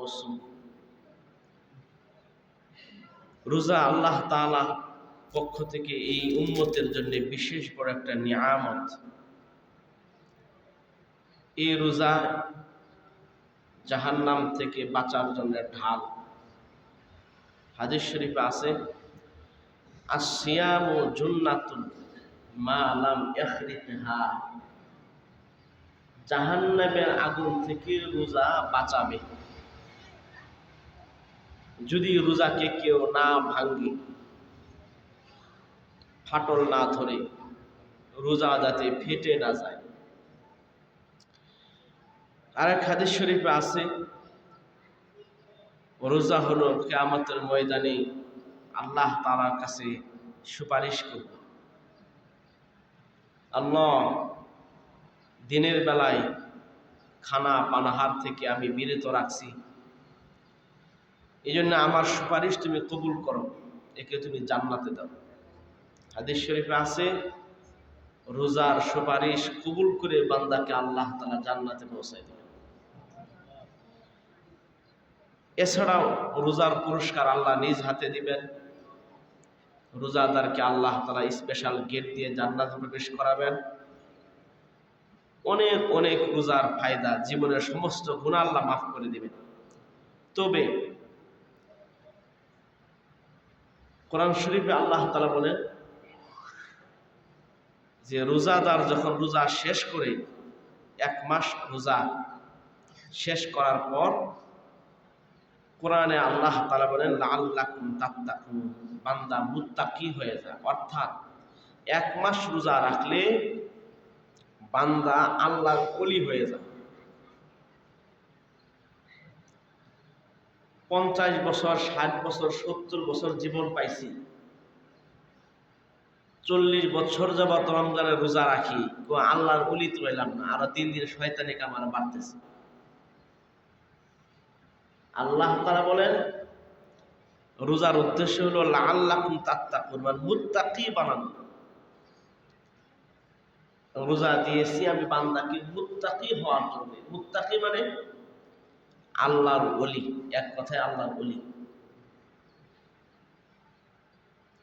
মৌসুম। রোজা আল্লাহ তাআলা পক্ষ থেকে এই উম্মতের জন্য বিশেষ বড় একটা নিয়ামত। এই রোজা জাহান্নাম থেকে বাঁচার জন্য ঢাল। হাদিস শরীফে আছে, আসিয়ামু জুন্নাতুন মা লাম ইয়াখরিকহা, জাহান্নামের আগুন থেকে রোজা বাঁচাবে যদি রোজাকে কেউ না ভাঙে, ফাটল না ধরে, রোজা যাতে ফেটে না যায়। আরেক হাদিস শরীফে আছে, রোজা হলো কিয়ামতের ময়দানে আল্লাহ তাআলার কাছে সুপারিশ করবে। আল্লাহ, দিনের বেলায় খানা পানাহার থেকে আমি বিরত রাখছি, এই জন্য আমার সুপারিশ তুমি কবুল করো, একে তুমি জান্নাতে দাও। হাদিস শরীফে আছে, রোজার সুপারিশ কবুল করে বান্দাকে আল্লাহ তাআলা জান্নাতে পৌঁছায় দেবে। এছাড়াও রোজার পুরস্কার আল্লাহ নিজ হাতে দিবেন। রোজাদারকে আল্লাহ তাআলা স্পেশাল গেট দিয়ে জান্নাতে প্রবেশ করাবেন। অনেক অনেক রোজার ফায়দা, জীবনের সমস্ত গুনাহ আল্লাহ মাফ করে দিবেন। তবে কোরআন শরীফে আল্লাহ তাআলা বলেন যে রোজাদার যখন রোজা শেষ করে, 1 মাস রোজা শেষ করার পর কোরআনে আল্লাহ তাআলা বলেন লাআল্লাকুম তাত্তাকুন, বান্দা মুত্তাকি হয়ে যায়। অর্থাৎ 1 মাস রোজা রাখলে বান্দা আল্লাহর ওলি হয়ে যায়। 50 বছর, 60 বছর, 70 বছর জীবন পাইছি, 40 বছর যাবত রমজানের রোজা রাখি, আল্লাহর ওলি তো হইলাম না, আরো 3 দিন শয়তানি কামার বাড়তেছে। আল্লাহ তাআলা বলেন রোজার উদ্দেশ্য হলো লাআল্লাকুম তাত্তাকুন, মানে মুত্তাকি বানানো। রোজা দিয়েছি আমি বান্দাকে মুত্তাকি হওয়ার জন্য। মুত্তাকি মানে আল্লাহর ওলি, এক কথায় আল্লাহর ওলি।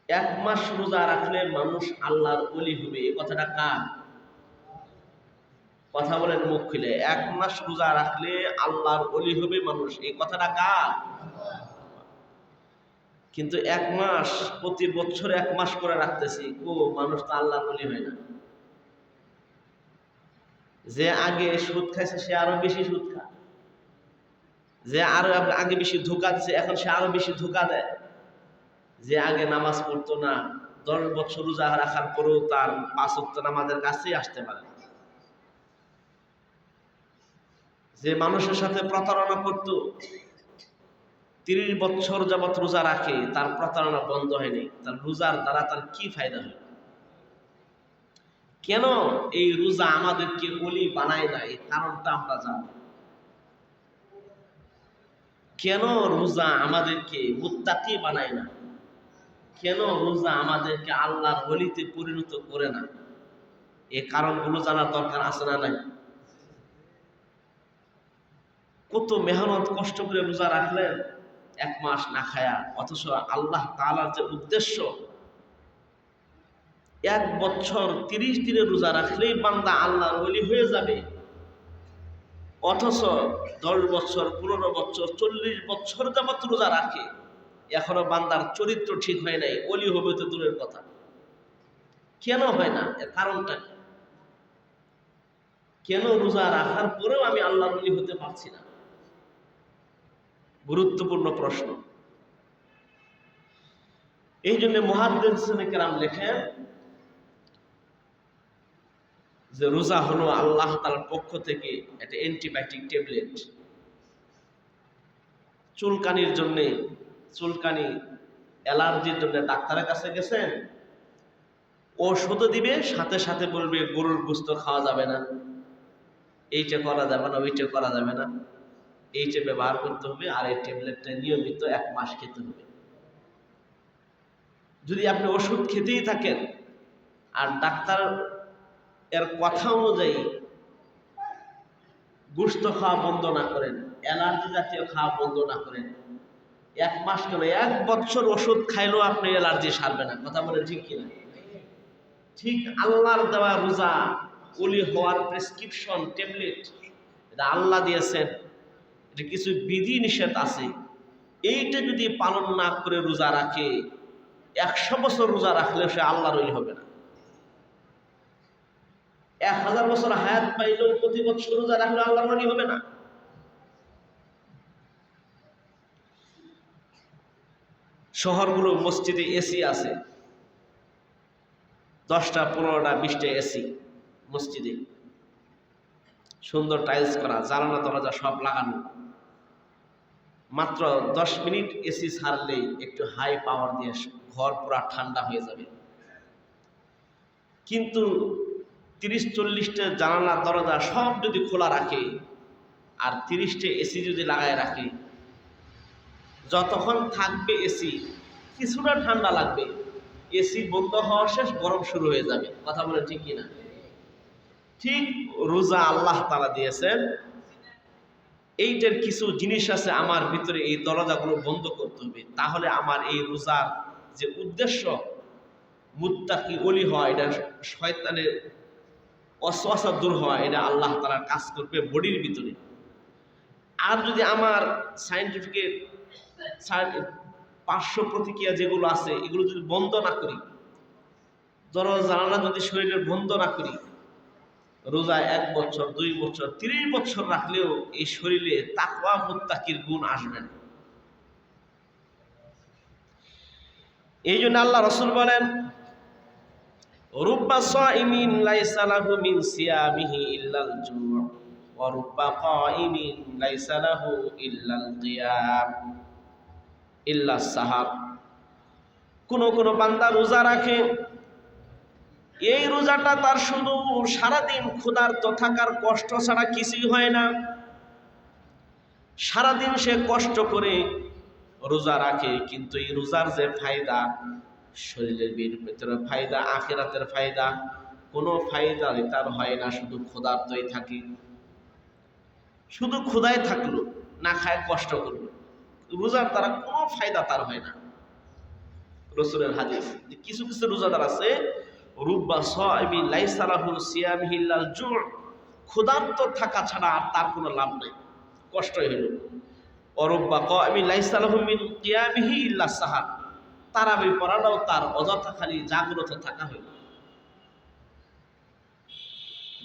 1 মাস রোজা রাখলে মানুষ আল্লাহর ওলি হবে, এই কথাটা কার? কথা বলেন মুখ খুলে। 1 মাস রোজা রাখলে আল্লাহর ওলি হবে মানুষ, এই কথাটা কার? কিন্তু 1 মাস, প্রতি বছর 1 মাস করে রাখতেছি, মানুষ তো আল্লাহর ওলি হয় না। যে আগে সুদ খাইছে সে আরো বেশি সুদ খায়, যে আরো আগে বেশি ধোঁকা দিচ্ছে এখন সে আরো বেশি ধোঁকা দেয়। যে আগে নামাজ পড়তো না, 10 বছর রোজা রাখার পরেও তার 5 ওয়াক্ত নামাজের কাছেই আসতে পারে। যে মানুষের সাথে প্রতারণা করত, 30 বছর যাবত রোজা রাখে, তার প্রতারণা বন্ধ হয়নি। তার রোজার দ্বারা তার কি ফায়দা হয়? কেন এই রোজা আমাদেরকে ওলি বানায় না, এই কারণটা আমরা জানি। কেন রোজা আমাদেরকে মুত্তাকি বানায় না, কেন রোজা আমাদেরকে আল্লাহর ওলিতে পরিণত করে না, এই কারণগুলো জানার দরকার আছে না নাই? কত মেহনত কষ্ট করে রোজা রাখলেন 1 মাস না খায়া, অথচ আল্লাহ তাআলার যে উদ্দেশ্য 1 বছর 30 দিনে রোজা রাখলেই বান্দা আল্লাহর ওলি হয়ে যাবে, অথচ 10 বছর, 15 বছর, 40 বছর যাবত রোজা রাখে, এখনো বান্দার চরিত্র ঠিক হয় নাই, ওলি হবে তো দূরের কথা। কেন হয় না? এর কারণটা কি? কেন রোজা রাখার পরেও আমি আল্লাহর ওলি হতে পারছি না? গুরুত্বপূর্ণ প্রশ্ন। এই জন্য মুহাদ্দিসিনে কেরাম লেখেন যে রোজা হলো আল্লাহ তাআলার পক্ষ থেকে একটা অ্যান্টিবায়োটিক ট্যাবলেট। চুলকানির জন্য, চুলকানি অ্যালার্জির জন্য ডাক্তারের কাছে গেছেন, ওষুধ দিবে, সাথে সাথে বলবে গরুর গোশত খাওয়া যাবে না, এইটা করা যাবে না, ওইটা করা যাবে না, এইটা ব্যবহার করতে হবে, আর এই ট্যাবলেটটা নিয়মিত 1 মাস খেতে হবে। যদি আপনি ওষুধ খেতেই থাকেন আর ডাক্তার এর কথা অনুযায়ী গোশত খাওয়া বন্ধ না করেন, অ্যালার্জি জাতীয় খাওয়া বন্ধ না করেন। 1 মাস কেন 1 বছর ওষুধ খাইলেও আপনি অ্যালার্জি সারবে না। কথা বলেন ঠিক কিনা? ঠিক আল্লাহর দেওয়া রোজা, ওলি হওয়ার প্রেসক্রিপশন ট্যাবলেট, এটা আল্লাহ দিয়েছেন। এটা কিছু বিধি নিষেধ আছে, এইটা যদি পালন না করে রোজা রাখে, 100 বছর রোজা রাখলেও সে আল্লাহর ওলি হবে না। 1000 বছর হায়াত পাইলেও প্রতি বছর রোজা রাখলে আল্লাহর ওলি হবে না। শহরগুলো মসজিদে এসি আছে, 10টা 15টা 20টা এসি মসজিদে, সুন্দর টাইলস করা, জানালা দরজা সব লাগানো। মাত্র 10 মিনিট এসি ছাড়লেই একটু হাই পাওয়ার দিয়ে ঘর পুরা ঠান্ডা হয়ে যাবে। কিন্তু 30-40টা জানালা দরজা সব যদি খোলা রাখে আর 30টা এসি যদি লাগায় রাখে, যতক্ষণ থাকবে এসি কিছুটা ঠান্ডা লাগবে, এসি বন্ধ হওয়া শেষ গরম শুরু হয়ে যাবে। কথা বলে ঠিক কিনা? ঠিক রোজা আল্লাহ তাআলা দিয়েছেন, এইটার কিছু জিনিস আছে আমার ভিতরে, এই দরজাগুলো বন্ধ করতে হবে, তাহলে আমার এই রোজার যে উদ্দেশ্য মুত্তাকি ওলি হওয়া, এটা শয়তানের ওয়াসওয়াসা দূর হওয়া, এটা আল্লাহ তাআলার কাজ করবে বডির ভিতরে। আর যদি আমার সায়েন্টিফিকের পার্শ্ব প্রতিক্রিয়া যেগুলো আছে এগুলো যদি বন্ধ না করি, দরজা জানালা যদি শরীরের বন্ধ না করি, রোজা 1 বছর 2 বছর 30 বছর রাখলেও এই শরীরে তাকওয়া মুত্তাকির গুণ আসবে না। এই জন্য আল্লাহ রাসূল বলেন, রুব্বা সাইমিন লাইসা লাহু মিন সিয়ামিহি ইল্লাল জু' ওয়া রুব্বা কাইমিন লাইসা লাহু ইল্লাল কিয়াম ইল্লাস সাহার। কোন কোন বান্দা রোজা রাখে, এই রোজাটা তার শুধু সারাদিন ক্ষুধার্ত থাকার কষ্ট ছাড়া কিছুই হয় না। সারাদিন সে কষ্ট করে রোজা রাখে, কিন্তু এই রোজার যে ফায়দা, শরীরের ভিতরে ফায়দা, আখিরাতের ফায়দা, কোনো ফায়দা তার হয় না, শুধু ক্ষুধার্তই থাকে। শুধু ক্ষুধায় থাকলো, না খায় কষ্ট করলো, রোজার দ্বারা কোনো ফায়দা তার হয় না। রাসূলের হাদিস যে কিছু কিছু রোজাদার আছে, রুব্বা সাইমিন লাইসা লাহু সিয়ামিহি ইল্লাল জু', ক্ষুধার্ত থাকা ছাড়া আর তার কোনো লাভ নাই, কষ্টই হলো। অরুব্বা কাইমিন লাইসা লাহু মিন কিয়ামিহি ইল্লাস সাহার, তারাবি পড়াটাও তার অযথা খালি জাগ্রত থাকা হইল।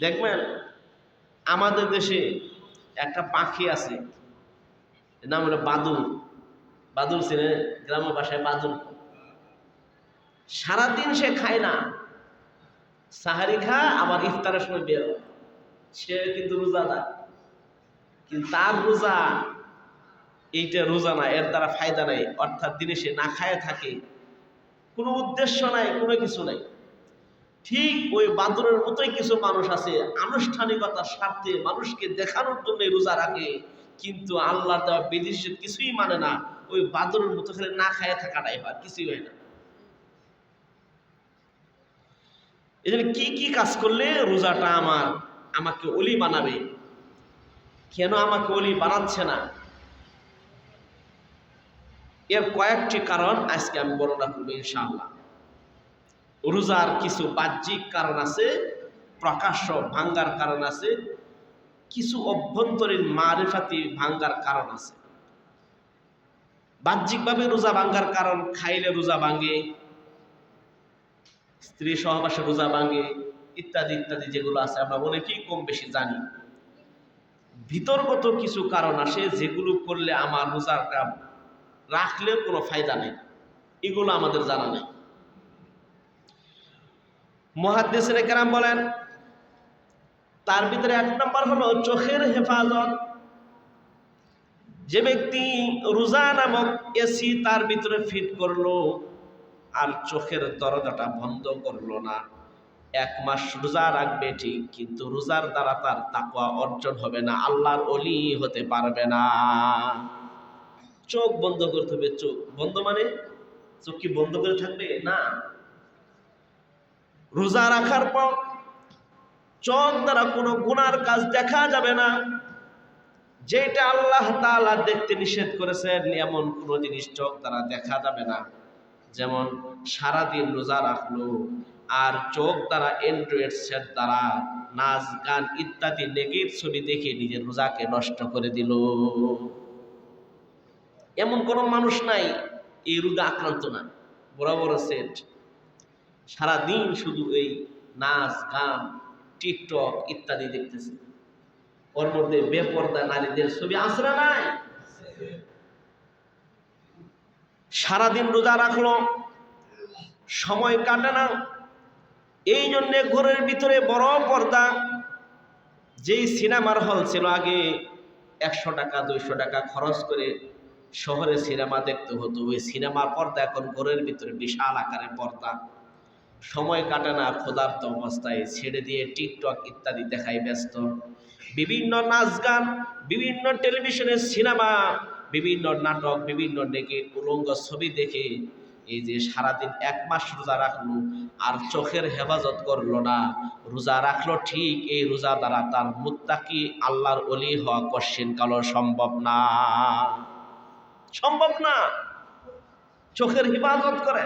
দেখবেন আমাদের দেশে একটা পাখি আছে, নাম হলো বাদুড়। বাদুড় চিনে? গ্রাম্য ভাষায় বাদুড়। সারাদিন সে খায় না, সাহারি খা আবার ইফতারের সময় বের হয়, সে কিন্তু রোজাদার, কিন্তু তার রোজা এইটা রোজা না, এর দ্বারা ফায়দা নাই। অর্থাৎ দিনে সে না খায় থাকে, কোনো উদ্দেশ্য নাই, কোনো কিছু নাই। ঠিক ওই বাদুরের মতোই কিছু মানুষ আছে, আনুষ্ঠানিকতার স্বার্থে মানুষকে দেখানোর জন্য রোজা রাখে, কিন্তু আল্লাহ দেওয়া বিধিনিষেধ কিছুই মানে না। ওই বাদুরের মতো খালি না খায় থাকাটাই হয়, কিছুই হয় না। এই জন্য কি কি কাজ করলে রোজাটা আমাকে ওলি বানাবে? কেন আমাকে ওলি বানাচ্ছে না? এর কয়েকটি কারণ আজকে আমি বর্ণনা করবো ইনশাআল্লাহ। রোজার কিছু বাহ্যিক কারণ আছে, প্রকাশ্য ভাঙ্গার কারণ আছে, কিছু অভ্যন্তরীণ মারিফাতি ভাঙ্গার কারণ আছে। বাহ্যিকভাবে রোজা ভাঙ্গার কারণ, খাইলে রোজা ভাঙ্গে, স্ত্রী সহবাসে রোজা ভাঙ্গে, ইত্যাদি ইত্যাদি যেগুলো আছে আমরা অনেকেই কম বেশি জানি। ভিতরগত কিছু কারণ আসে যেগুলো করলে আমার রোজাটা রাখলেও কোনো ফায়দা নেই, এগুলো আমাদের জানা নেই। মুহাদ্দিসিনে কেরাম বলেন, তার ভিতরে 1 নম্বর হলো চোখের হেফাজত। যে ব্যক্তি রোজা নামক এসি তার ভিতরে ফিট করলো আর চোখের দরজাটা বন্ধ করলো না, 1 মাস রোজা রাখবে ঠিক, কিন্তু রোজার দ্বারা তার তাকওয়া অর্জন হবে না, আল্লাহর ওলি হতে পারবে না। চোখ বন্ধ করতে হবে। চোখ বন্ধ মানে চোখ কি বন্ধ করে থাকবে? না। রোজা রাখার পর চোখ দ্বারা কোনো গুনার কাজ দেখা যাবে না। যেটা আল্লাহ তাআলা দেখতে নিষেধ করেছেন এমন কোনো জিনিস চোখ দ্বারা দেখা যাবে না। যেমন সারাদিন রোজা রাখলো আর চোখ দ্বারা অ্যান্ড্রয়েড সেট দ্বারা নাচ গান ইত্যাদি নেগের ছবি দেখে নিজের রোজাকে নষ্ট করে দিল। এমন কোনো মানুষ নাই এই রোগা আক্রান্ত না। বড় বড় সেট, সারাদিন শুধু এই নাচ গান টিকটক ইত্যাদি দেখতেছে। ওর মধ্যে বেপর্দা নারীদের ছবি আছে না নাই? সারাদিন রোজা রাখলো, সময় কাটে না। এই জন্যে ঘরের ভিতরে বড় পর্দা, যেই সিনেমার হল ছিল আগে 100 টাকা 200 টাকা খরচ করে শহরে সিনেমা দেখতে হতো, ওই সিনেমার পর্দা এখন ঘরের ভিতরে বিশাল আকারের পর্দা। সময় কাটে না, ক্ষুধার্ত অবস্থায় ছেড়ে দিয়ে টিকটক ইত্যাদি দেখায় ব্যস্ত। বিভিন্ন নাচ গান, বিভিন্ন টেলিভিশনের সিনেমা, বিভিন্ন নাটক, বিভিন্ন নেকের উলঙ্গ ছবি দেখে এই যে সারাদিন 1 মাস রোজা রাখলো আর চোখের হেফাজত করলো না। রোজা রাখলো ঠিক, এই রোজা দ্বারা তার মুত্তাকি আল্লাহর ওলি হওয়া কশিন কালো সম্ভব না, সম্ভব না। চোখের হেফাজত করে।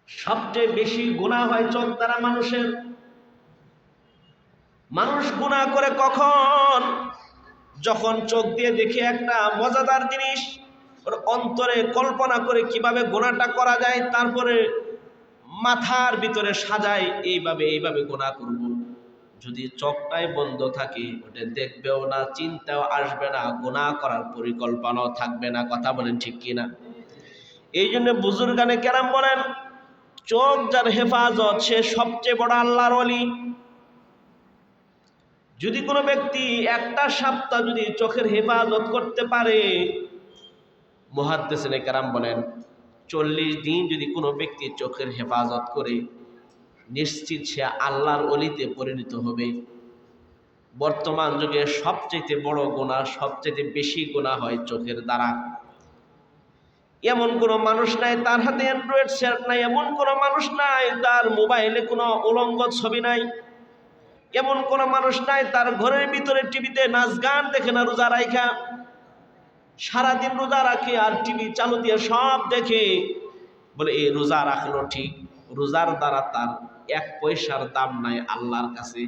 সবচেয়ে বেশি গুনাহ হয় চোখ দ্বারা মানুষের। মানুষ গুনাহ করে কখন? যখন চোখ দিয়ে দেখে একটা মজাদার জিনিস, ওর অন্তরে কল্পনা করে কিভাবে গুনাহটা করা যায়, তারপরে মাথার ভিতরে সাজায় এইভাবে এইভাবে গুনাহ করব। যদি চোখটাই বন্ধ থাকে ওটা দেখবেও না, চিন্তাও আসবে না, গুনাহ করার পরিকল্পনাও থাকবে না। কথা বলেন ঠিক কিনা? এই জন্য বুজুর্গানে কেরাম বলেন, চোখ যার হেফাজত সে সবচেয়ে বড় আল্লাহর ওলি। যদি কোনো ব্যক্তি একটা সপ্তাহ যদি চোখের হেফাজত করতে পারে, মুহাদ্দিসিনে কেরাম বলেন 40 দিন যদি কোনো ব্যক্তি চোখের হেফাজত করে, নিশ্চিত সে আল্লাহর ওলিতে পরিণত হবে। বর্তমান যুগে সবচেয়ে বড় গুনাহ, সবচেয়ে বেশি গুনাহ হয় চোখের দ্বারা। এমন কোনো মানুষ নাই তার হাতে অ্যান্ড্রয়েড সেট নাই, এমন কোনো মানুষ নাই তার মোবাইলে কোনো উলঙ্গ ছবি নাই, এমন কোনো মানুষ নাই তার ঘরের ভিতরে টিভিতে নাচ গান দেখে না রোজা রাখা। সারাদিন রোজা রাখে আর টিভি চালু দিয়ে সব দেখে, বলে এই রোজা রাখলো ঠিক, রোজার দ্বারা তার 1 পয়সার দাম নাই আল্লাহর কাছে।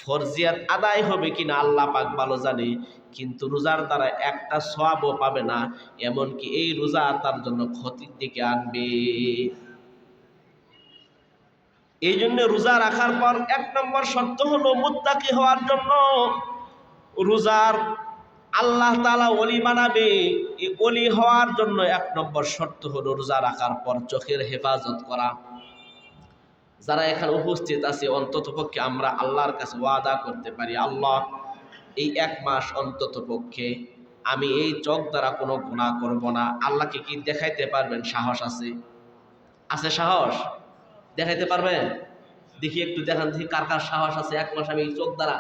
ফরজিয়াত আদায় হবে কিনা আল্লাহ পাক ভালো জানে, কিন্তু রোজার দ্বারা একটা সওয়াবও পাবে না, এমনকি এই রোজা তার জন্য ক্ষতির দিকে আনবে। এই জন্য রোজা রাখার পর 1 নম্বর শর্ত হলো মুত্তাকি হওয়ার জন্য রোজার আল্লাহ তাআলা ওলি বানাবে। এই ওলি হওয়ার জন্য 1 নম্বর শর্ত হলো রোজা রাখার পর চোখের হেফাজত করা। যারা এখানে উপস্থিত আছে অন্ততপক্ষে আমরা আল্লাহর কাছে ওয়াদা করতে পারি, আল্লাহ এই 1 মাস অন্ততপক্ষে আমি এই চোখ দ্বারা কোনো গুনাহ করব না। আল্লাহকে কি দেখাইতে পারবেন? সাহস আছে? আছে সাহস? দেখাইতে পারবেন? দেখি একটু দেখান, দেখি কার কার সাহস আছে 1 মাস আমি এই চোখ দ্বারা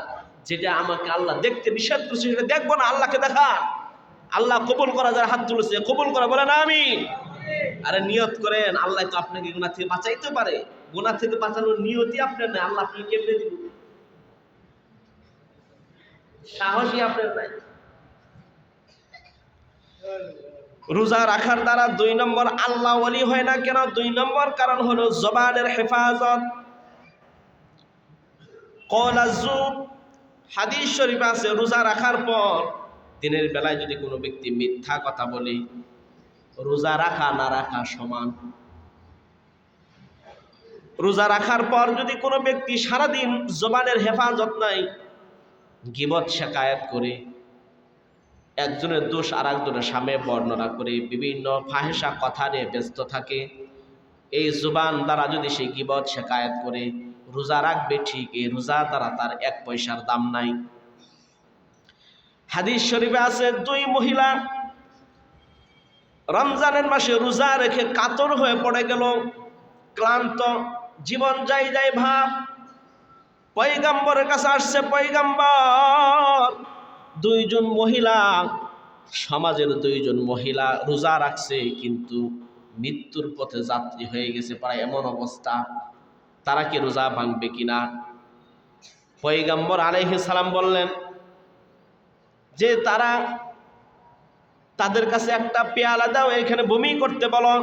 যেটা আমাকে আল্লাহ দেখতে নিষেধ করেছে সেটা দেখবো না। আল্লাহকে দেখা। আল্লাহ কবুল করা, যারা হাত তুলেছে কবুল করা, বলেন আমিন। আরে নিয়ত করেন, আল্লাহ তো আপনাকে গুনাহ থেকে বাঁচাইতে পারে। গুনাহ থেকে বাঁচানোর নিয়তই আপনার নাই, আল্লাহ আপনাকে কেমনে দিব? সাহসই আপনার নাই। রোজা রাখার দ্বারা 2 নম্বর আল্লাহ ওলি হয় না কেন? 2 নম্বর কারণ হলো জবানের হেফাজত। কওলা যুর, হাদিস শরীফ আছে রোজা রাখার পর দিনের বেলায় যদি কোনো ব্যক্তি মিথ্যা কথা বলে, রোজা রাখা না রাখা সমান। রোজা রাখার পর যদি কোনো ব্যক্তি সারাদিন জবানের হেফাজত নাই, গীবত শিকায়াত করে, একজনের দোষ আর একজনের সামনে বর্ণনা করে বিভিন্ন ফাহেসা কথা নিয়ে ব্যস্ত থাকে, এই জবান দ্বারা যদি সে গীবত শিকায়াত করে, রোজা রাখবে ঠিক, এই রোজা দ্বারা তার 1 পয়সার দাম নাই। হাদিস শরীফে আছে 2 মহিলা রমজানের মাসে রোজা রেখে কাতর হয়ে পড়ে গেল, ক্লান্ত, জীবন যাই যাই ভাব। পয়গম্বরের কাছে আসছে, পয়গম্বর 2 জন মহিলা, সমাজের 2 জন মহিলা রোজা রাখছে কিন্তু মৃত্যুর পথে যাত্রী হয়ে গেছে, প্রায় এমন অবস্থা, তারা কি রোজা ভাঙবে কিনা? পয়গম্বর আলাইহিস সালাম বললেন যে তাদের কাছে একটা পেয়ালা দাও, এখানে বমি করতে বলো।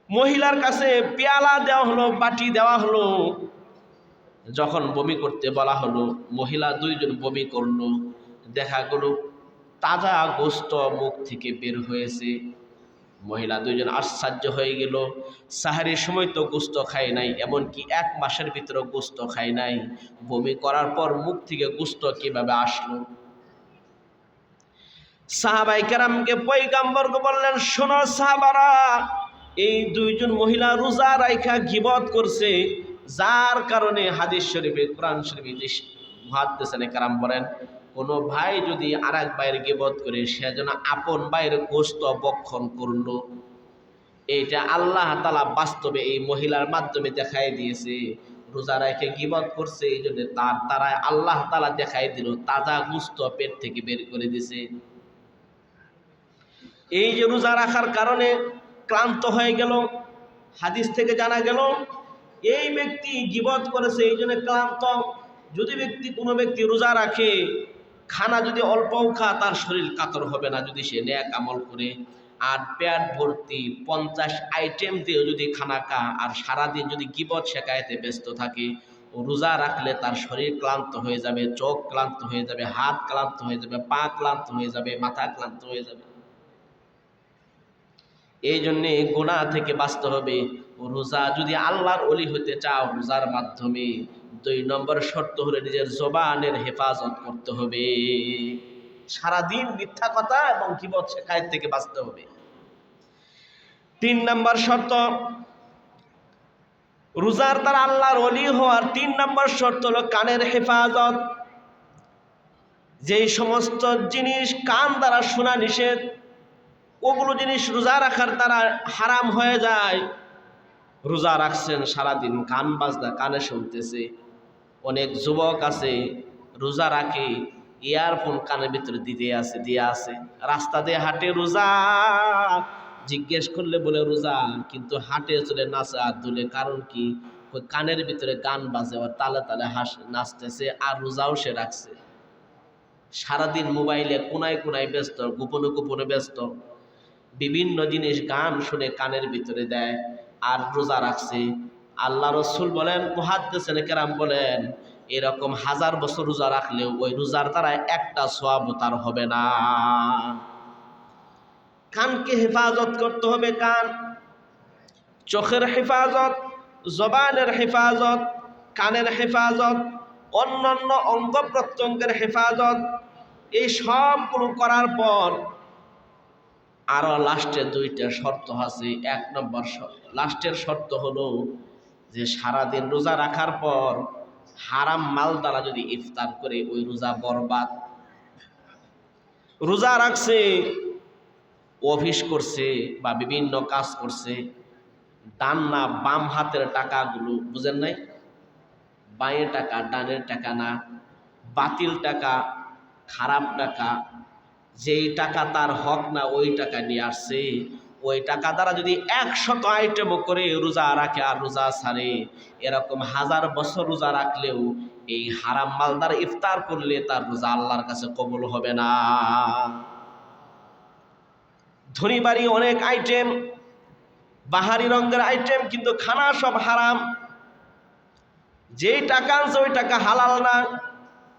মহিলার কাছে পেয়ালা দেওয়া হলো, বাটি দেওয়া হলো। যখন বমি করতে বলা হলো, মহিলা দুইজন বমি করলো। দেখা গেল তাজা গোস্ত মুখ থেকে বের হয়েছে। মহিলা দুইজন আশ্চর্য হয়ে গেল, সাহারির সময় তো গোস্ত খায় নাই, এমনকি 1 মাসের ভিতরে গোস্ত খায় নাই, বমি করার পর মুখ থেকে গোস্ত কিভাবে আসলো? সাহাবায়ে কেরামকে পয়গম্বরকে বললেন, শোনো সাহাবারা, এই দুইজন মহিলা রোজা রাইখা গীবত করছে, যার কারণে হাদিস শরীফে, কোরআন শরীফে মুহাদ্দিসিনে কেরাম বলেন, কোন ভাই যদি আরেক ভাইয়ের গীবত করে, সে যেন আপন ভাইয়ের গোশত ভক্ষণ করলো। এইটা আল্লাহ তাআলা বাস্তবে এই মহিলার মাধ্যমে দেখাই দিয়েছে। রোজা রাইখে গীবত করছে, এই জন্য তারা আল্লাহ তাআলা দেখাই দিল, তাজা গোশত পেট থেকে বের করে দিয়েছে। এই যে রোজা রাখার কারণে ক্লান্ত হয়ে গেল, হাদিস থেকে জানা গেল এই ব্যক্তি গীবত করেছে এই জন্য ক্লান্ত। যদি কোনো ব্যক্তি রোজা রাখে, খানা যদি অল্পও খা, তার শরীর কাতর হবে না যদি সে নেক আমল করে। আর পেট ভর্তি 50 আইটেম দিয়ে যদি খানা খা, আর সারাদিন যদি গীবত শেখায়তে ব্যস্ত থাকে, ও রোজা রাখলে তার শরীর ক্লান্ত হয়ে যাবে, চোখ ক্লান্ত হয়ে যাবে, হাত ক্লান্ত হয়ে যাবে, পা ক্লান্ত হয়ে যাবে, মাথা ক্লান্ত হয়ে যাবে। এই জন্যে গুনাহ থেকে বাঁচতে হবে। রোজা যদি আল্লাহর ওলি হতে চাও, রোজার মাধ্যমে 2 নম্বর শর্ত হলো নিজের জবানের হেফাজত করতে হবে। সারাদিন মিথ্যা কথা এবং গীবত শেখায়ত থেকে বাঁচতে হবে। 3 নম্বর শর্ত, রোজার দ্বারা আল্লাহর ওলি হওয়ার 3 নম্বর শর্ত হলো কানের হেফাজত। যেই সমস্ত জিনিস কান দ্বারা শোনা নিষেধ, ওগুলো জিনিস রোজা রাখার দ্বারা হারাম হয়ে যায়। রোজা রাখছেন, সারাদিন গান বাজনা কানে শুনতেছে। অনেক যুবক আছে রোজা রাখে, ইয়ারফোন কানের ভিতরে দিয়ে আছে, রাস্তা দিয়ে হাঁটে রোজা, জিজ্ঞেস করলে বলে রোজা, কিন্তু হাঁটে চলে নাচে আর দুলে। কারণ কি? ওই কানের ভিতরে গান বাজে, আর তালে তালে নাচতেছে, আর রোজাও সে রাখছে। সারাদিন মোবাইলে কোনায় কোনায় ব্যস্ত, গোপনে গোপনে ব্যস্ত, বিভিন্ন জিনিস গান শুনে কানের ভিতরে দেয়, আর রোজা রাখছে। আল্লাহ রসুল বলেন, মুহাদ্দিসিনে কেরাম বলেন, এরকম 1000 বছর রোজা রাখলেও ওই রোজার দ্বারা একটা সওয়াব তার হবে না। কানকে হেফাজত করতে হবে। কান, চোখের হেফাজত, জবানের হেফাজত, কানের হেফাজত, অন্যান্য অঙ্গ প্রত্যঙ্গের হেফাজত, এই সবগুলো করার পর আরো লাস্টে 2টা শর্ত আছে। 1 নম্বর লাস্টের শর্ত হলো যে সারাদিন রোজা রাখার পর হারাম মাল দ্বারা যদি ইফতার করে, ওই রোজা বরবাদ। রোজা রাখছে, অফিস করছে বা বিভিন্ন কাজ করছে, ডান না বাম হাতের টাকাগুলো, বুঝেন নাই, বাঁয়ের টাকা ডানের টাকা না, বাতিল টাকা, খারাপ টাকা, যেই টাকা তার হক না ওই টাকা নিয়ে আসছে। ওই টাকা দ্বারা যদি 100 আইটেম করে রোজা রাখে আর রোজা ছাড়ে, এরকম 1000 বছর রোজা রাখলেও এই হারাম মাল দ্বারা ইফতার করলে তার রোজা আল্লাহর কাছে কবুল হবে না। ধনী বাড়ি অনেক আইটেম, বাহারি রঙের আইটেম, কিন্তু খানা সব হারাম। যেই টাকা আনছে ওই টাকা হালাল না।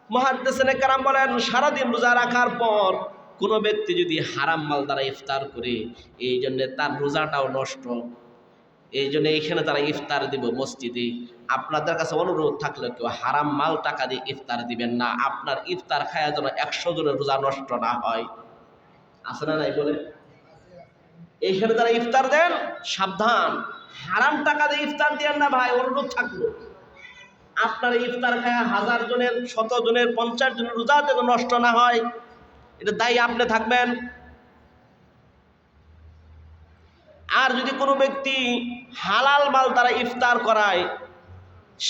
মুহাদ্দিসিনে কেরাম বলেন, সারাদিন রোজা রাখার পর কোনো ব্যক্তি যদি হারাম মাল দ্বারা ইফতার করে, এই জন্য তার রোজাটাও নষ্ট। এই জন্য এইখানে তারা ইফতার দিব মসজিদে। আপনাদের কাছে অনুরোধ থাকলে কেউ হারাম মাল টাকা দিয়ে ইফতার দিবেন না। আপনার ইফতার খায়া যেন 100 জনের রোজা নষ্ট না হয়। আছে না নাই বলে? এইখানে তারা ইফতার দেন, সাবধান, হারাম টাকা দিয়ে ইফতার দেন না ভাই, অনুরোধ থাকলো। আপনার ইফতার খায়া 1000 জনের, 100 জনের, 50 জনের রোজা যেন নষ্ট না হয়, এটা দায়ী আপনি থাকবেন। আর যদি কোনো ব্যক্তি হালাল মাল দ্বারা ইফতার করায়,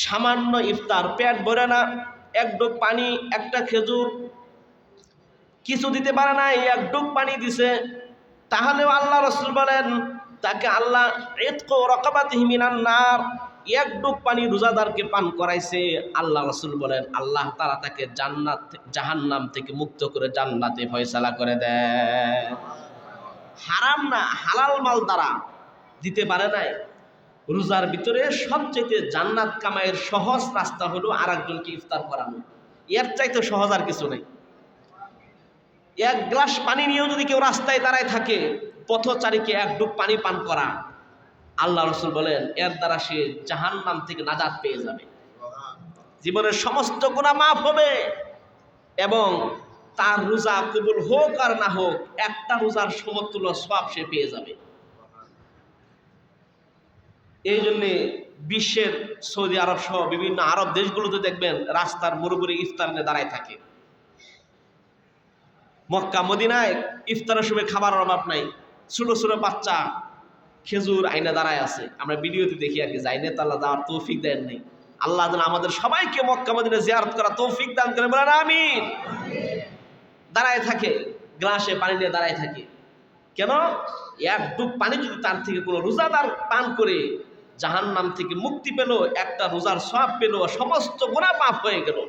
সামান্য ইফতার, পেট ভরে না, 1 ডুব পানি, একটা খেজুর, কিছু দিতে পারে না, 1 ডুব পানি দিছে, তাহলেও আল্লাহ রাসূল বলেন তাকে আল্লাহ ইতকু রাকাবাতিহি মিনান নার, এক ডুব পানি রোজাদারকে পান করাইছে, আল্লাহ রাসূল বলেন আল্লাহ তাআলা তাকে জাহান্নাম থেকে মুক্ত করে জান্নাতে ফয়সালা করে দেয়। হারাম না হালাল মাল দ্বারা দিতে পারে নাই। রোজার ভিতরে সবচেয়ে জান্নাত কামাইয়ের সহজ রাস্তা হলো আরেকজনকে ইফতার করানো। এর চাইতে সহজ আর কিছু নেই। এক গ্লাস পানি নিয়েও যদি কেউ রাস্তায় দাঁড়ায় থাকে, পথচারীকে এক ডুব পানি পান করা, আল্লাহ রাসূল বলেন এর দ্বারা সে জাহান্নাম থেকে নাজাত পেয়ে যাবে, জীবনের সমস্ত গুনাহ মাফ হবে এবং তার রোজা কবুল হোক আর না হোক একটা রোজার সমতুল্য সওয়াব সে পেয়ে যাবে। এই জন্যে বিশ্বের সৌদি আরব সহ বিভিন্ন আরব দেশগুলোতে দেখবেন রাস্তার মুড়ি ইফতার নিয়ে দাঁড়ায় থাকে। মক্কা মদিনায় ইফতারের সময় খাবারের অভাব নাই, ছোট ছোট বাচ্চা খেজুর আইনা দাঁড়ায় আছে। আমরা ভিডিওতে দেখি আর কি, যাইনে তো আল্লাহ যাওয়ার তৌফিক দেন নাই। আল্লাহ যেন আমাদের সবাইকে মক্কা মদিনা জিয়ারত করা তৌফিক দান করে, বলেন আমিন। দাঁড়ায় থাকে, গ্লাসে পানি নিয়ে দাঁড়ায় থাকে। কেন? এক ডুব পানি যদি তার থেকে কোনো রোজাদার পান করে জাহান্নাম থেকে মুক্তি পেল, একটা রোজার সওয়াব পেল, সমস্ত গুনাহ মাফ হয়ে গেল।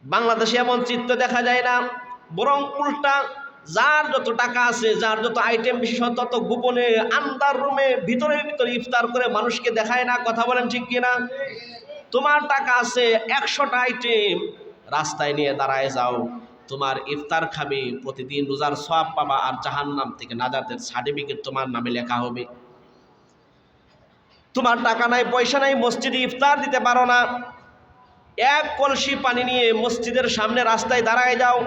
বাংলাদেশে এমন চিত্র দেখা যায় না, বরং উল্টা, যার যত টাকা আছে, যার যত আইটেম বিশেষত তত গোপনে আন্দার রুমে ভিতরে ভিতরে ইফতার করে মানুষকে দেখায় না। কথা বলেন ঠিক কিনা? তোমার টাকা আছে 100টা আইটেম, রাস্তায় নিয়ে দাঁড়ায় যাও, তোমার ইফতার খাবে, প্রতিদিন রোজার সওয়াব পাবা, আর জাহান্নাম থেকে নাজাতের সার্টিফিকেট তোমার নামে লেখা হবে। তোমার টাকা নাই, পয়সা নাই, মসজিদে ইফতার দিতে পারো না, এক কলসি পানি নিয়ে মসজিদের সামনে রাস্তায় দাঁড়ায় যাও,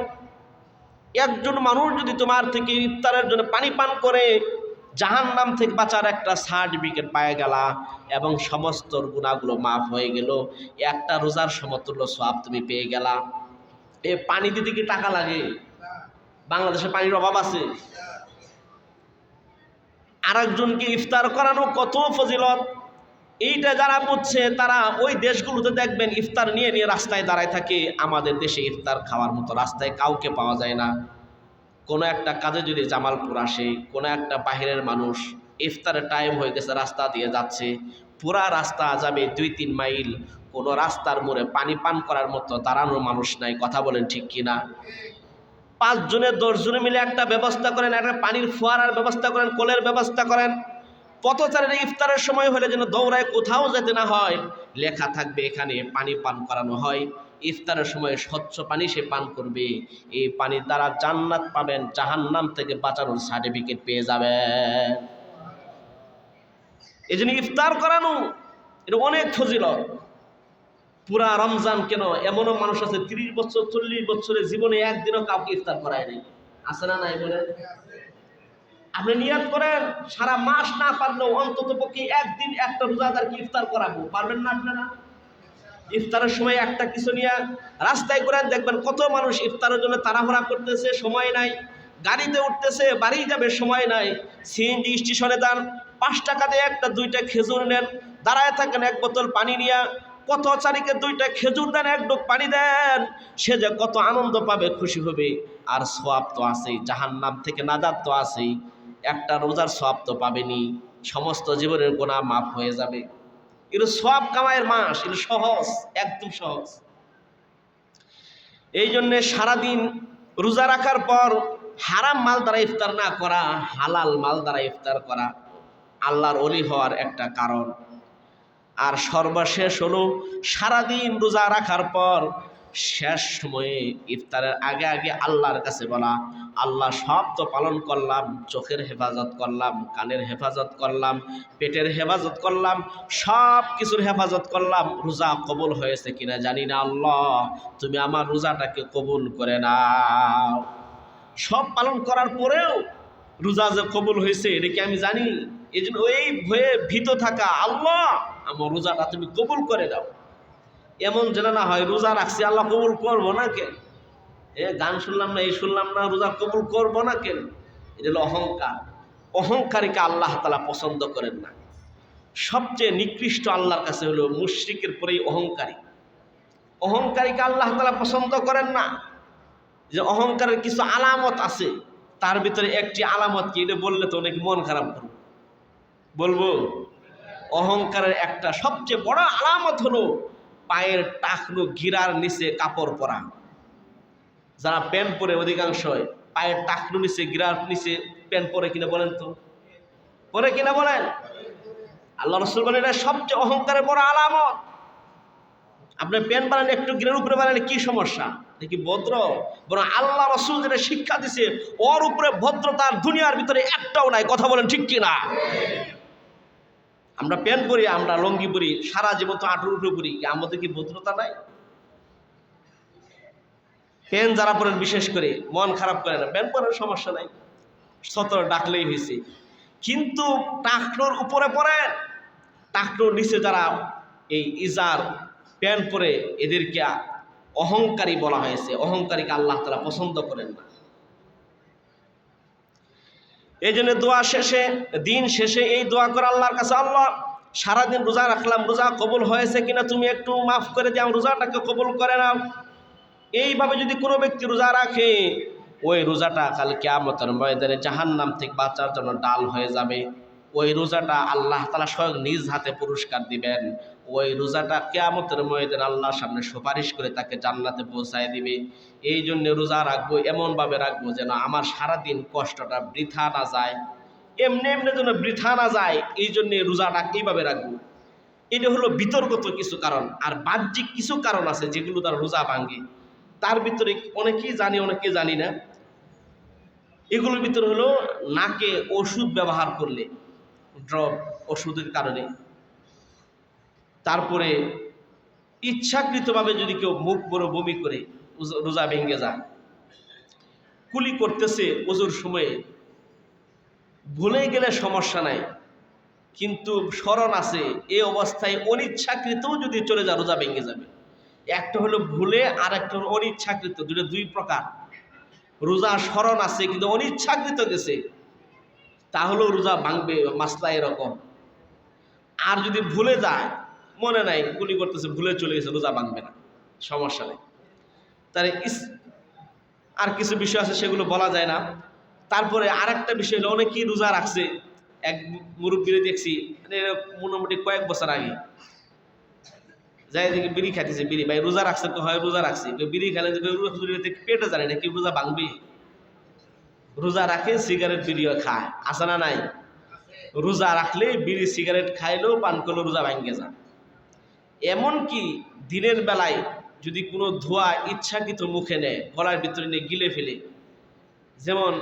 একজন মানুষ যদি তোমার থেকে ইফতারের জন্য পানি পান করে জাহান্নাম থেকে বাঁচার একটা সার্টিফিকেট পায়ে গেলা এবং সমস্ত গুনাহগুলো মাফ হয়ে গেল, একটা রোজার সমতুল্য সওয়াব তুমি পেয়ে গেলা। এ পানি দিতে কি টাকা লাগে? বাংলাদেশে পানির অভাব আছে? আরেকজনকে ইফতার করানো কত ফজিলত, এইটা যারা বুঝছে তারা ওই দেশগুলোতে দেখবেন ইফতার নিয়ে নিয়ে রাস্তায় দাঁড়ায় থাকে। আমাদের দেশে ইফতার খাওয়ার মতো রাস্তায় কাউকে পাওয়া যায় না। কোনো একটা কাজে যদি জামালপুর আসে, কোনো একটা বাহিরের মানুষ, ইফতারের টাইম হয়ে গেছে, রাস্তা দিয়ে যাচ্ছে, পুরা রাস্তা যাবে 2-3 মাইল, কোনো রাস্তার মোড়ে পানি পান করার মতো দাঁড়ানোর মানুষ নাই। কথা বলেন ঠিক কিনা? 5 জনে 10 জনে মিলে একটা ব্যবস্থা করেন, একটা পানির ফোয়ারার ব্যবস্থা করেন, কলের ব্যবস্থা করেন। পথচারীরা ইফতারের সময় হলে যেন দৌড়ায় কোথাও যেতে না হয়, লেখা থাকবে এখানে পানি পান করানো হয়, ইফতারের সময় স্বচ্ছ পানি সে পান করবে, এই পানির দ্বারা জান্নাত পাবেন, জাহান্নাম থেকে বাঁচানোর সার্টিফিকেট পেয়ে যাবেন। এই জন্য ইফতার করানো এটা অনেক ফজিলত। পুরা রমজান কেন, এমনও মানুষ আছে 30 বছর 40 বছরের জীবনে একদিনও কাউকে ইফতার করায় নাই। আছে না নাই বলেন? আপনি নিয়ত করেন সারা মাস না পারলেও অন্তত পক্ষে একদিন একটা রোজাদারকে ইফতার করাবো, পারবেন না আপনারা? ইফতারের সময় একটা কিছু নিয়ে রাস্তায় ঘুরেন, দেখবেন কত মানুষ ইফতারের জন্য তাড়াহুড়া করতেছে, সময় নাই, গাড়িতে উঠতেছে, বাড়ি যাবে, সময় নাই, সিএনজি স্টেশনে যান, 5 টাকা দিয়ে 1-2টা খেজুর নেন, দাঁড়ায় থাকেন, 1 বোতল পানি নিয়ে, পথচারীকে 2টা খেজুর দেন, 1 ডুব পানি দেন, সে যে কত আনন্দ পাবে, খুশি হবে। আর সওয়াব তো আছেই, জাহান্নাম থেকে নাজাত তো আছেই, একটা রোজার সওয়াব তো পাবেনি, সমস্ত জীবনের গুনাহ মাফ হয়ে যাবে। এটা সওয়াব কামাইয়ের মাস, এটা সহজ, একদম সহজ। এই জন্যে সারাদিন রোজা রাখার পর হারাম মাল দ্বারা ইফতার না করা, হালাল মাল দ্বারা ইফতার করা আল্লাহর ওলি হওয়ার একটা কারণ। আর সর্বশেষ হলো সারাদিন রোজা রাখার পর শেষ সময়ে ইফতারের আগে আগে আল্লাহর কাছে বলা, আল্লাহ সব তো পালন করলাম, চোখের হেফাজত করলাম, কানের হেফাজত করলাম, পেটের হেফাজত করলাম, সব কিছুর হেফাজত করলাম, রোজা কবুল হয়েছে কিনা জানি না, আল্লাহ তুমি আমার রোজাটাকে কবুল করে নাও। সব পালন করার পরেও রোজা যে কবুল হয়েছে এটা কি আমি জানি? এই জন্য ওই ভয়ে ভীত থাকা, আল্লাহ আমার রোজাটা তুমি কবুল করে দাও। এমন যেন না হয় রোজা রাখছি আল্লাহ কবুল করবো না কেন, গান শুনলাম না, এই শুনলাম না, রোজা কবুল করবো না কেন। এটা হলো অহংকার। অহংকারীকে আল্লাহ তাআলা পছন্দ করেন না। সবচেয়ে নিকৃষ্ট আল্লাহর কাছে হলো মুশরিকের পরেই অহংকারী। অহংকারীকে আল্লাহ তাআলা পছন্দ করেন না। যে অহংকারের কিছু আলামত আছে, তার ভিতরে একটি আলামত কি, এটা বললে তো অনেক মন খারাপ করবে। বলবো? অহংকারের একটা সবচেয়ে বড় আলামত হলো পায়ের টাকনু ঘিরার নিচে কাপড় পরা। যারা প্যান্ট পরে অধিকাংশ পায়ের টাকনু নিচে গিরার নিচে প্যান্ট পরে কিনা বলেন তো, পরে কিনা বলেন? আল্লাহ রাসূল বলেন এটা সবচেয়ে অহংকারের বড় আলামত। আপনি প্যান্ট বানান একটু গিরার উপরে বানালে কি সমস্যা? দেখি ভদ্র, বরং আল্লাহ রাসূল যেটা শিক্ষা দিছে ওর উপরে ভদ্রতার দুনিয়ার ভিতরে একটাও নাই। কথা বলেন ঠিক কিনা? আমরা প্যান্ট পরি, আমরা লঙ্গি পরি, সারা জীবন তো আঁটুর উপরে পরি, আমাদের কি ভদ্রতা নাই? প্যান্ট যারা পরেন বিশেষ করে মন খারাপ করে না, প্যান্ট পরার সমস্যা নাই, সতর ডাকলেই হয়েছে। কিন্তু টাকনোর উপরে পরেন, টাকনোর নিচে যারা এই ইজার প্যান্ট পরে এদেরকে অহংকারী বলা হয়েছে। অহংকারীকে আল্লাহ তাআলা পছন্দ করেন না। এই জন্য দোয়া শেষে, দিন শেষে এই দোয়া করে আল্লাহর কাছে, আল্লাহ সারাদিন রোজা রাখলাম, রোজা কবুল হয়েছে কিনা তুমি একটু মাফ করে দিয়ে রোজাটাকে কবুল করে নাও। এইভাবে যদি কোনো ব্যক্তি রোজা রাখে, ওই রোজাটা কাল কিয়ামতের ময়দানে জাহান্নাম থেকে বাঁচার জন্য ডাল হয়ে যাবে। ওই রোজাটা আল্লাহ তাআলা স্বয়ং নিজ হাতে পুরস্কার দিবেন। ওই রোজাটা কিয়ামতের ময়দানে আল্লাহর সামনে সুপারিশ করে তাকে জান্নাতে পৌঁছায় দিবে। এই জন্য রোজা রাখবো, এমনভাবে রাখবো যেন আমার সারাদিন কষ্টটা বৃথা না যায়, এমনি এমনি যেন বৃথা না যায়। এই জন্যে রোজাটা এইভাবে রাখবো। এটা হলো বিতর্কত কিছু কারণ। আর বাহ্যিক কিছু কারণ আছে যেগুলো তার রোজা ভাঙ্গে। তার ভিতরে অনেকেই জানি, অনেকে জানি না। এগুলোর ভিতরে হলো নাকে ওষুধ ব্যবহার করলে, ড্রপ ওষুধের কারণে, তারপরে ইচ্ছাকৃতভাবে যদি কেউ মুখ বড় বমি করে রোজা ভেঙে যায়, কুলি করতেছে ওজুর সময়ে, ভুলে গেলে সমস্যা নাই, কিন্তু স্মরণ আছে, এই অবস্থায় অনিচ্ছাকৃতও যদি চলে যায় রোজা ভেঙে যাবে। একটা হলো ভুলে, আর একটা হলো অনিচ্ছাকৃত, দুটো দুই প্রকার। রোজা স্মরণ আছে কিন্তু অনিচ্ছাকৃত গেছে, তাহলেও রোজা ভাঙবে, মাসলা এরকম। আর যদি ভুলে যায়, মনে নাই কুলি করতেছে, ভুলে চলে গেছে, রোজা ভাঙবে না, সমস্যা নেই। তার আর কিছু বিষয় আছে সেগুলো বলা যায় না। তারপরে আর একটা বিষয় হলো অনেকেই রোজা রাখছে। এক মুরব্বীরে দেখছি, মানে মোটামুটি কয়েক বছর আগে, যাই দেখি বিড়ি খাইতেছে, বিড়ি, ভাই রোজা রাখছে তো? হয় রোজা রাখছি। বিড়ি খেলে পেটে জানে না কি রোজা ভাঙবে? রোজা রাখে, সিগারেট বিড়িও খায়, আসে না নাই? রোজা রাখলে বিড়ি সিগারেট খাইলেও পান করলেও রোজা ভাঙ্গে যান। এমনকি দিনের বেলায় যদি কোনো ধোঁয়া ইচ্ছাকৃত মুখে নেয়, গলার ভিতরে নিয়ে গিলে ফেলে, যেমন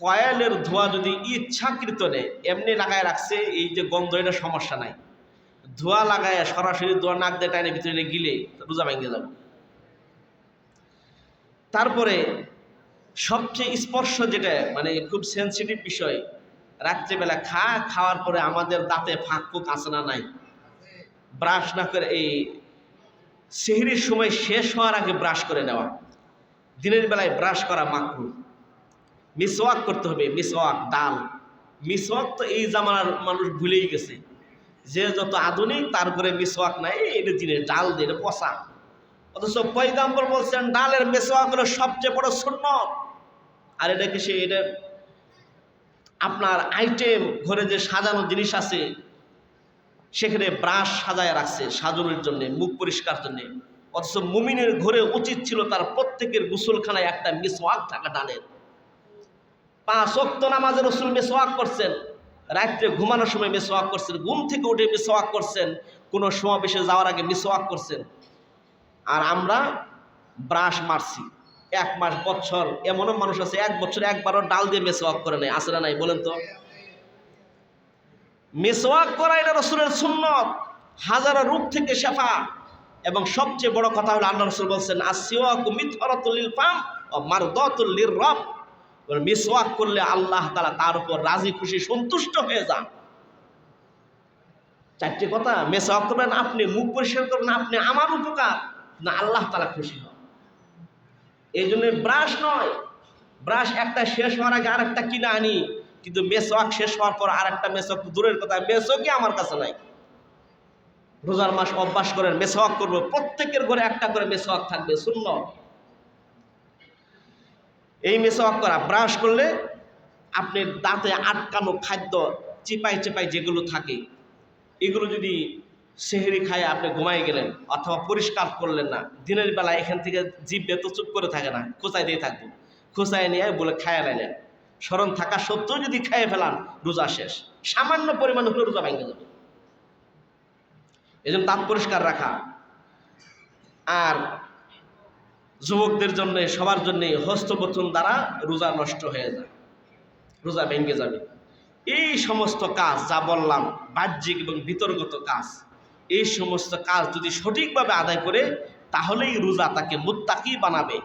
কয়েলের ধোঁয়া যদি ইচ্ছাকৃত নেয়, এমনি লাগায় রাখছে, এই যে গন্ধ, এটা সমস্যা নাই। ধোঁয়া লাগায় সরাসরি ধোঁয়া নাক দিয়ে টাইনের ভিতরে গিলে রোজা ভেঙে যাবে। তারপরে সবচেয়ে স্পর্শ যেটা, মানে খুব সেন্সিটিভ বিষয়, রাত্রেবেলা খাওয়ার পরে আমাদের দাঁতে ফাঁক ফুক আছে না নাই? ব্রাশ না করে, এই সেহরির সময় শেষ হওয়ার আগে ব্রাশ করে নেওয়া। দিনের বেলায় ব্রাশ করা মাকরুহ। মিসওয়াক করতে হবে, মিসওয়াক, ডাল। মিসওয়াক তো এই জামানার মানুষ ভুলেই গেছে, যে যত আধুনিক তারপরে মিসওয়াক নাই, এটা জিনিস ডাল দিয়ে পচা। অথচ পয়গম্বর বলছেন ডালের মিসওয়াক হলো সবচেয়ে বড় সুন্নত। আর এটাকে এটা আপনার আইটেম, ঘরে যে সাজানো জিনিস আছে সেখানে ব্রাশ সাজায় রাখছে সাজানোর জন্য, মুখ পরিষ্কার জন্য। অথচ মুমিনের ঘরে উচিত ছিল তার প্রত্যেকের গোসলখানায় একটা মিসওয়াক থাকা ডালের। 5 ওয়াক্ত নামাজে রাসূল মিসওয়াক করছেন, রাত্রে ঘুমানোর সময় মিসওয়াক করছেন, ঘুম থেকে উঠে মিসওয়াক করছেন, কোনো সমাবেশে যাওয়ার আগে মিসওয়াক করছেন। আর আমরা ব্রাশ মারছি 1 মাস, বছর। এমনও মানুষ আছে 1 বছর একবারও ডাল দিয়ে মিসওয়াক করে নেয়, আছে না নাই বলেন তো? মিসওয়াক করা এটা রাসূলের সুন্নত, হাজারো রোগ থেকে শেফা। এবং সবচেয়ে বড় কথা হলো আল্লাহ রাসূল বলছেন, আসওয়াকু মিতহারাতুল লিল ফাম ওয়া মারদাতুল লিররাব। মিসওয়াক করলে আল্লাহ তাআলা তার উপর রাজি খুশি সন্তুষ্ট হয়ে যান। 4টি কথা। মিসওয়াক করবেন আপনি, মুখ পরিষ্কার করবেন আপনি, আমার উপকার না, আল্লাহ তাআলা খুশি হন। এই জন্য ব্রাশ নয়, ব্রাশ একটা শেষ হওয়ার আগে আরেকটা কিনে আনি, কিন্তু মিসওয়াক শেষ হওয়ার পর আরেকটা মিসওয়াক দূরের কথা, মিসওয়াকই আমার কাছে নাই। রোজার মাস অভ্যাস করেন, মিসওয়াক করবো, প্রত্যেকের ঘরে একটা করে মিসওয়াক থাকবে, সুন্নত। এই মিসওয়াক করা, ব্রাশ করলে আপনি দাঁতে আটকানো খাদ্য চিপাই চিপাই যেগুলো থাকে এগুলো যদি সেহরি খায় আপনি ঘুমাই গেলেন অথবা পরিষ্কার করলেন না, দিনের বেলা এখান থেকে জিভে তো চুপ করে থাকে না, খোঁচাই দিয়ে থাকবো, খোঁচাই নিয়ে বলে খায়া নিলেন, স্মরণ থাকা সত্ত্বেও যদি খাইয়ে ফেলান রোজা শেষ, সামান্য পরিমাণ হলে রোজা ভেঙে যাবে। এই জন্য দাঁত পরিষ্কার রাখা। আর যুবকদের জন্য, সবার জন্য হস্তবচন দ্বারা রোজা নষ্ট হয়ে যায়, রোজা ভেঙে যাবে। এই সমস্ত কাজ যা বললাম বাহ্যিক এবং ভিতরগত কাজ, এই সমস্ত কাজ যদি সঠিকভাবে আদায় করে তাহলেই রোজা তাকে মুত্তাকি বানাবে।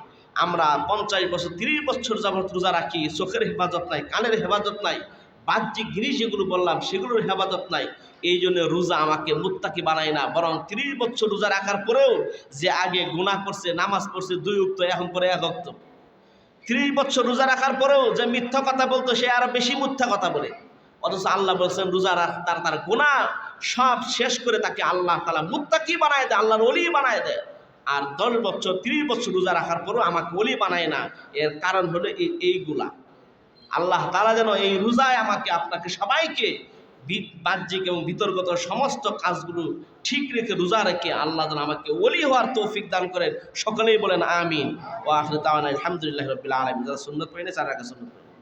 আমরা 50 বছর 30 বছর যাবত রোজা রাখি, চোখের হেফাজত নাই, কানের হেফাজত নাই, বাহ্যিক জিনিস যেগুলো বললাম সেগুলোর হেফাজত নাই, এই জন্য রোজা আমাকে মুত্তাকি বানায় না। বরং 30 বছর রোজা রাখার পরেও যে আগে গুনাহ করছে, নামাজ পড়ছে 2 ওয়াক্ত, এখন পরে 1 ওয়াক্ত, 30 বছর রোজা রাখার পরেও যে মিথ্যা কথা বলতো সে আরো বেশি মিথ্যা কথা বলে, অথচ আল্লাহ বলছেন রোজা তার গুনাহ সব শেষ করে তাকে আল্লাহ তাআলা মুত্তাকি বানায় দেয়, আল্লাহর ওলি বানায় দেয়। আর 10 বছর 30 বছর রোজা রাখার পরও আমাকে ওলি বানায় না, এর কারণ হলো এইগুলা। আল্লাহ তাআলা যেন এই রোজায় আমাকে আপনাকে সবাইকে বাহ্যিক এবং ভিতরগত সমস্ত কাজগুলো ঠিক রেখে রোজা রেখে আল্লাহ যেন আমাকে ওলি হওয়ার তৌফিক দান করেন। সকলেই বলেন আমিন। ওয়া আখিরু দাওয়ানা আলহামদুলিল্লাহি রাব্বিল আলামিন। যারা সুন্নাত পড়েন তারা আগে সুন্নাত